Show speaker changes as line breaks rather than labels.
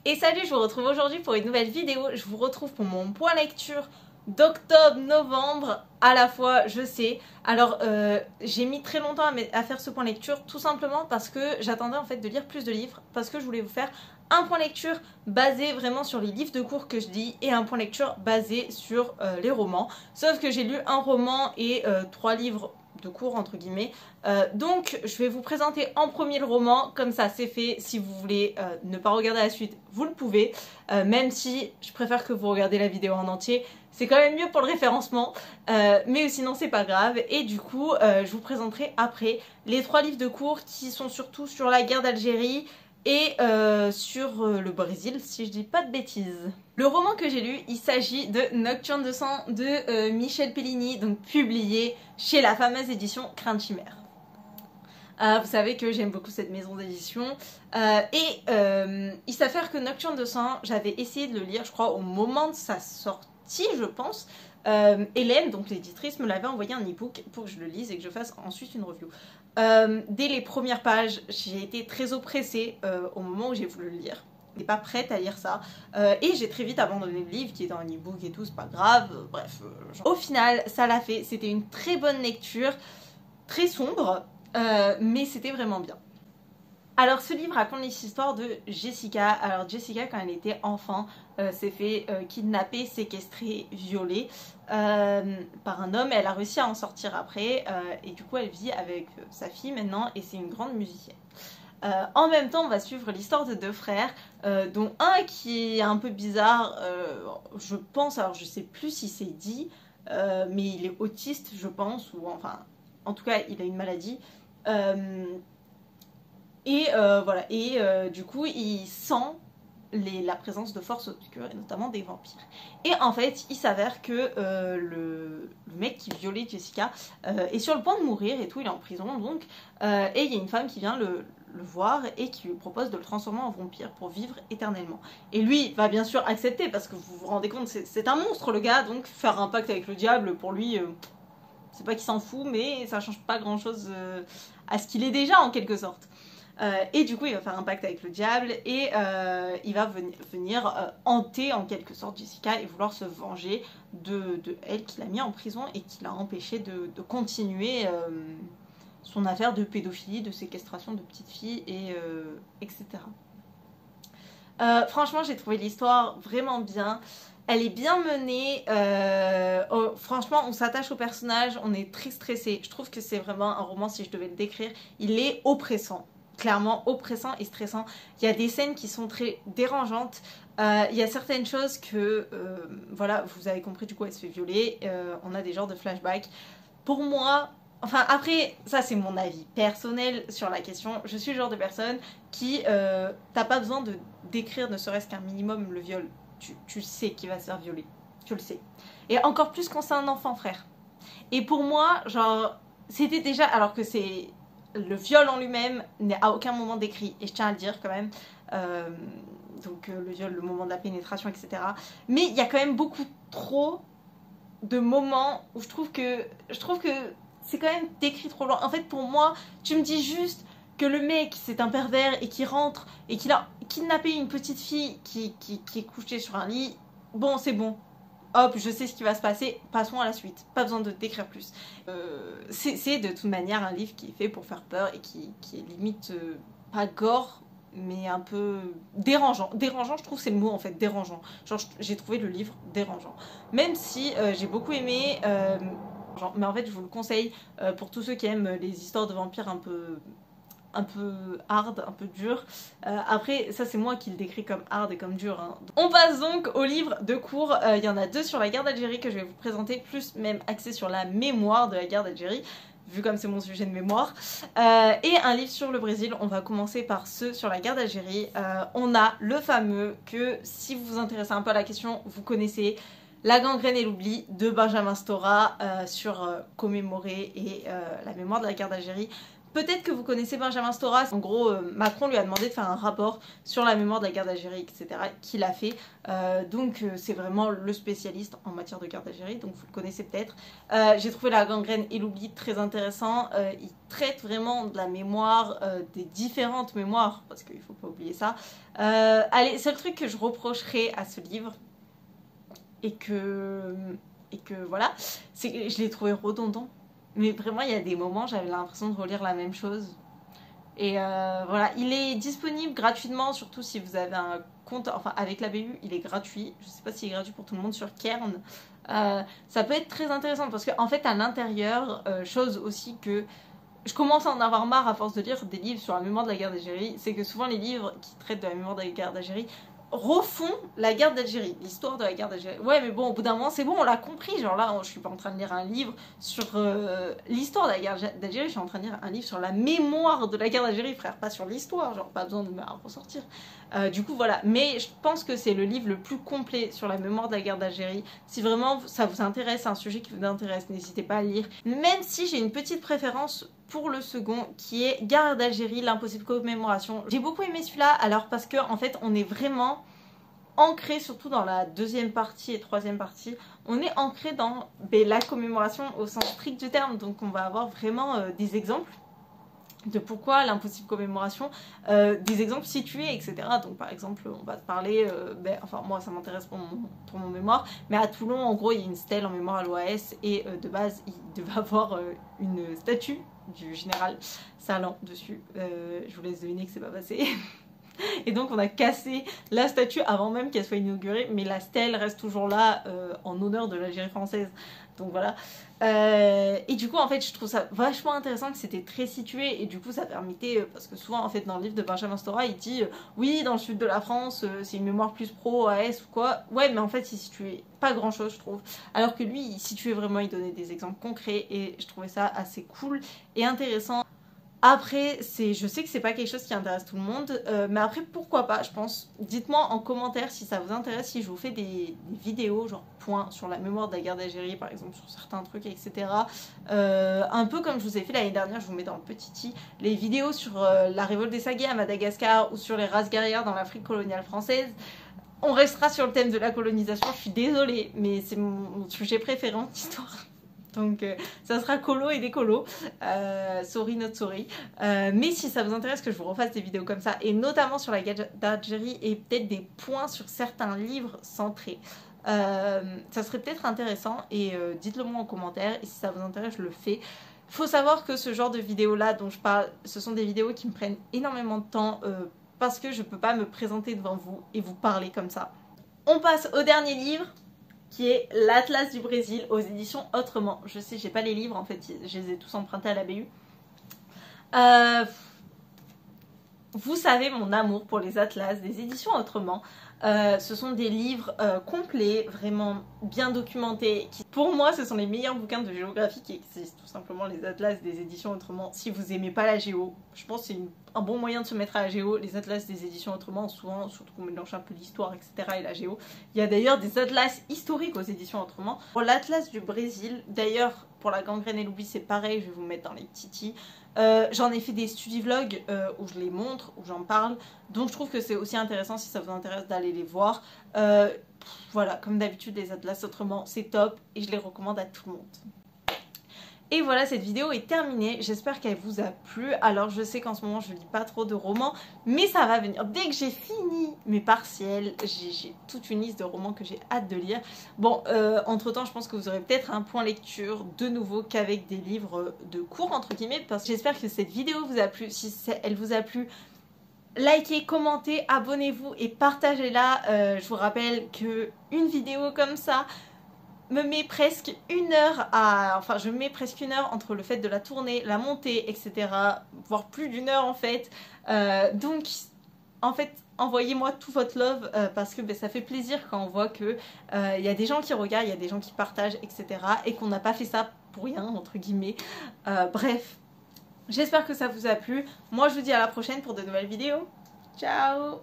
Et salut, je vous retrouve aujourd'hui pour une nouvelle vidéo. Je vous retrouve pour mon point lecture d'octobre-novembre à la fois, je sais. Alors, j'ai mis très longtemps à faire ce point lecture, tout simplement parce que j'attendais en fait de lire plus de livres, parce que je voulais vous faire un point lecture basé vraiment sur les livres de cours que je lis et un point lecture basé sur les romans. Sauf que j'ai lu un roman et 3 livres de cours entre guillemets. Donc je vais vous présenter en premier le roman, comme ça c'est fait. Si vous voulez ne pas regarder la suite, vous le pouvez, même si je préfère que vous regardiez la vidéo en entier. C'est quand même mieux pour le référencement, mais sinon c'est pas grave. Et du coup je vous présenterai après les 3 livres de cours qui sont surtout sur la guerre d'Algérie et sur le Brésil, si je dis pas de bêtises. Le roman que j'ai lu, il s'agit de Nocturne de sang de Michel Pellini, donc publié chez la fameuse édition Crainte Chimère. Vous savez que j'aime beaucoup cette maison d'édition. Il s'avère que Nocturne de sang, j'avais essayé de le lire, je crois, au moment de sa sortie, je pense. Hélène, donc l'éditrice, me l'avait envoyé un e-book pour que je le lise et que je fasse ensuite une review. Dès les premières pages, j'ai été très oppressée au moment où j'ai voulu le lire. Je n'étais pas prête à lire ça. Et j'ai très vite abandonné le livre qui est dans un e-book et tout, c'est pas grave. Bref, au final, ça l'a fait. C'était une très bonne lecture, très sombre, mais c'était vraiment bien. Alors ce livre raconte l'histoire de Jessica. Alors Jessica, quand elle était enfant, s'est fait kidnapper, séquestrer, violer par un homme. Elle a réussi à en sortir après et du coup elle vit avec sa fille maintenant et c'est une grande musicienne. En même temps on va suivre l'histoire de 2 frères, dont un qui est un peu bizarre, je pense, alors je sais plus si c'est dit, mais il est autiste je pense, ou enfin en tout cas il a une maladie. Voilà, du coup il sent la présence de forces obscures et notamment des vampires. Et en fait il s'avère que le mec qui violait Jessica est sur le point de mourir et tout, il est en prison donc, et il y a une femme qui vient le voir et qui lui propose de le transformer en vampire pour vivre éternellement. Et lui va bien sûr accepter parce que vous vous rendez compte, c'est un monstre le gars, donc faire un pacte avec le diable pour lui, c'est pas qu'il s'en fout mais ça change pas grand chose à ce qu'il est déjà en quelque sorte. Et du coup il va faire un pacte avec le diable et il va venir hanter en quelque sorte Jessica et vouloir se venger de elle qui l'a mis en prison et qui l'a empêché de continuer son affaire de pédophilie, de séquestration de petites filles etc. Franchement j'ai trouvé l'histoire vraiment bien. Elle est bien menée, franchement on s'attache au personnage, on est très stressé. Je trouve que c'est vraiment un roman, si je devais le décrire, il est oppressant. Clairement oppressant et stressant. Il y a des scènes qui sont très dérangeantes. Il y a certaines choses que, voilà, vous avez compris, du coup elle se fait violer. On a des genres de flashbacks. Pour moi, enfin après, ça c'est mon avis personnel sur la question. Je suis le genre de personne qui, t'as pas besoin de décrire ne serait-ce qu'un minimum le viol. Tu sais qu'il va se faire violer. Tu le sais. Et encore plus quand c'est un enfant, frère. Et pour moi, genre, c'était déjà, alors que c'est... Le viol en lui-même n'est à aucun moment décrit, et je tiens à le dire quand même, le viol, le moment de la pénétration, etc. Mais il y a quand même beaucoup trop de moments où je trouve que c'est quand même décrit trop loin. En fait, pour moi, tu me dis juste que le mec, c'est un pervers et qui rentre et qu'il a kidnappé une petite fille qui est couchée sur un lit. Bon, c'est bon. Hop, je sais ce qui va se passer, passons à la suite. Pas besoin de décrire plus. C'est de toute manière un livre qui est fait pour faire peur et qui est limite pas gore, mais un peu dérangeant. Dérangeant, je trouve c'est le mot en fait, dérangeant. Genre j'ai trouvé le livre dérangeant. Même si j'ai beaucoup aimé, mais en fait je vous le conseille pour tous ceux qui aiment les histoires de vampires un peu hard, un peu dur. Après, ça c'est moi qui le décris comme hard et comme dur. Hein. On passe donc au livre de cours. Il y en a 2 sur la guerre d'Algérie que je vais vous présenter, plus même axé sur la mémoire de la guerre d'Algérie, vu comme c'est mon sujet de mémoire. Et un livre sur le Brésil. On va commencer par ceux sur la guerre d'Algérie. On a le fameux que, si vous vous intéressez un peu à la question, vous connaissez, La gangrène et l'oubli de Benjamin Stora sur commémorer et la mémoire de la guerre d'Algérie. Peut-être que vous connaissez Benjamin Stora. En gros, Macron lui a demandé de faire un rapport sur la mémoire de la guerre d'Algérie, etc. qu'il a fait. Donc c'est vraiment le spécialiste en matière de guerre d'Algérie, donc vous le connaissez peut-être. J'ai trouvé La gangrène et l'oubli très intéressant. Il traite vraiment de la mémoire, des différentes mémoires, parce qu'il ne faut pas oublier ça. Allez, seul truc que je reprocherais à ce livre, et que voilà, c'est que je l'ai trouvé redondant. Mais vraiment, il y a des moments, j'avais l'impression de relire la même chose. Et voilà, il est disponible gratuitement, surtout si vous avez un compte, enfin avec la BU, il est gratuit. Je sais pas s'il est gratuit pour tout le monde sur Cairn. Ça peut être très intéressant parce qu'en fait, à l'intérieur, chose aussi que je commence à en avoir marre à force de lire des livres sur la mémoire de la guerre d'Algérie, c'est que souvent les livres qui traitent de la mémoire de la guerre d'Algérie refont la guerre d'Algérie, l'histoire de la guerre d'Algérie. Ouais, mais bon, au bout d'un moment, c'est bon, on l'a compris. Genre là, je suis pas en train de lire un livre sur l'histoire de la guerre d'Algérie, je suis en train de lire un livre sur la mémoire de la guerre d'Algérie, frère, pas sur l'histoire. Genre, pas besoin de me ressortir. Du coup, voilà. Mais je pense que c'est le livre le plus complet sur la mémoire de la guerre d'Algérie. Si vraiment ça vous intéresse, c'est un sujet qui vous intéresse, n'hésitez pas à le lire. Même si j'ai une petite préférence pour le second, qui est Guerre d'Algérie, l'impossible commémoration. J'ai beaucoup aimé celui-là, alors parce que en fait, on est vraiment ancré, surtout dans la deuxième partie et troisième partie, on est ancré dans la commémoration au sens strict du terme. Donc on va avoir vraiment des exemples de pourquoi l'impossible commémoration, des exemples situés, etc. Donc par exemple, on va te parler, enfin moi ça m'intéresse pour mon mémoire, mais à Toulon, en gros, il y a une stèle en mémoire à l'OAS et de base, il devait avoir une statue du général Salan dessus. Je vous laisse deviner que c'est pas passé. Et donc on a cassé la statue avant même qu'elle soit inaugurée, mais la stèle reste toujours là en honneur de l'Algérie française. Donc voilà. Et du coup en fait je trouve ça vachement intéressant que c'était très situé, et du coup ça permettait, parce que souvent en fait dans le livre de Benjamin Stora il dit oui dans le sud de la France c'est une mémoire plus pro AS ou quoi. Ouais, mais en fait il situait pas grand chose je trouve, alors que lui il situait vraiment, il donnait des exemples concrets, et je trouvais ça assez cool et intéressant. Après, je sais que c'est pas quelque chose qui intéresse tout le monde, mais après pourquoi pas, je pense. Dites-moi en commentaire si ça vous intéresse, si je vous fais des vidéos genre point sur la mémoire de la guerre d'Algérie par exemple, sur certains trucs, etc. Un peu comme je vous ai fait l'année dernière, je vous mets dans le petit i, les vidéos sur la révolte des Saguets à Madagascar ou sur les races guerrières dans l'Afrique coloniale française. On restera sur le thème de la colonisation, je suis désolée, mais c'est mon sujet préféré en histoire. Donc ça sera colo et décolo, sorry not sorry. Mais si ça vous intéresse que je vous refasse des vidéos comme ça, et notamment sur la guerre d'Algérie et peut-être des points sur certains livres centrés, ça serait peut-être intéressant, et dites-le moi en commentaire, et si ça vous intéresse je le fais. Faut savoir que ce genre de vidéos là dont je parle, ce sont des vidéos qui me prennent énormément de temps, parce que je peux pas me présenter devant vous et vous parler comme ça. On passe au dernier livre, qui est l'Atlas du Brésil aux éditions Autrement. Je sais, j'ai pas les livres en fait, je les ai tous empruntés à la BU. Vous savez mon amour pour les atlas des éditions Autrement. Ce sont des livres complets, vraiment bien documentés. Pour moi, ce sont les meilleurs bouquins de géographie qui existent. Tout simplement les atlas des éditions Autrement. Si vous aimez pas la géo, je pense que c'est un bon moyen de se mettre à la géo. Les atlas des éditions Autrement, souvent, surtout qu'on mélange un peu l'histoire, etc. et la géo. Il y a d'ailleurs des atlas historiques aux éditions Autrement. Pour l'Atlas du Brésil, d'ailleurs, pour La gangrène et l'oubli, c'est pareil, je vais vous mettre dans les titis. J'en ai fait des study-vlogs où je les montre, où j'en parle, donc je trouve que c'est aussi intéressant si ça vous intéresse d'aller les voir. Voilà, comme d'habitude les atlas Autrement c'est top et je les recommande à tout le monde. Et voilà, cette vidéo est terminée, j'espère qu'elle vous a plu. Alors je sais qu'en ce moment je lis pas trop de romans, mais ça va venir. Dès que j'ai fini mes partiels, j'ai toute une liste de romans que j'ai hâte de lire. Bon, entre temps je pense que vous aurez peut-être un point lecture de nouveau qu'avec des livres de cours entre guillemets, parce que j'espère que cette vidéo vous a plu. Si elle vous a plu, likez, commentez, abonnez-vous et partagez-la. Je vous rappelle que une vidéo comme ça me met presque une heure à... Enfin, je mets presque une heure entre le fait de la tourner, la montée, etc. Voire plus d'une heure en fait. Donc, en fait, envoyez-moi tout votre love parce que ça fait plaisir quand on voit que y a des gens qui regardent, il y a des gens qui partagent, etc. Et qu'on n'a pas fait ça pour rien, entre guillemets. Bref, j'espère que ça vous a plu. Moi, je vous dis à la prochaine pour de nouvelles vidéos. Ciao!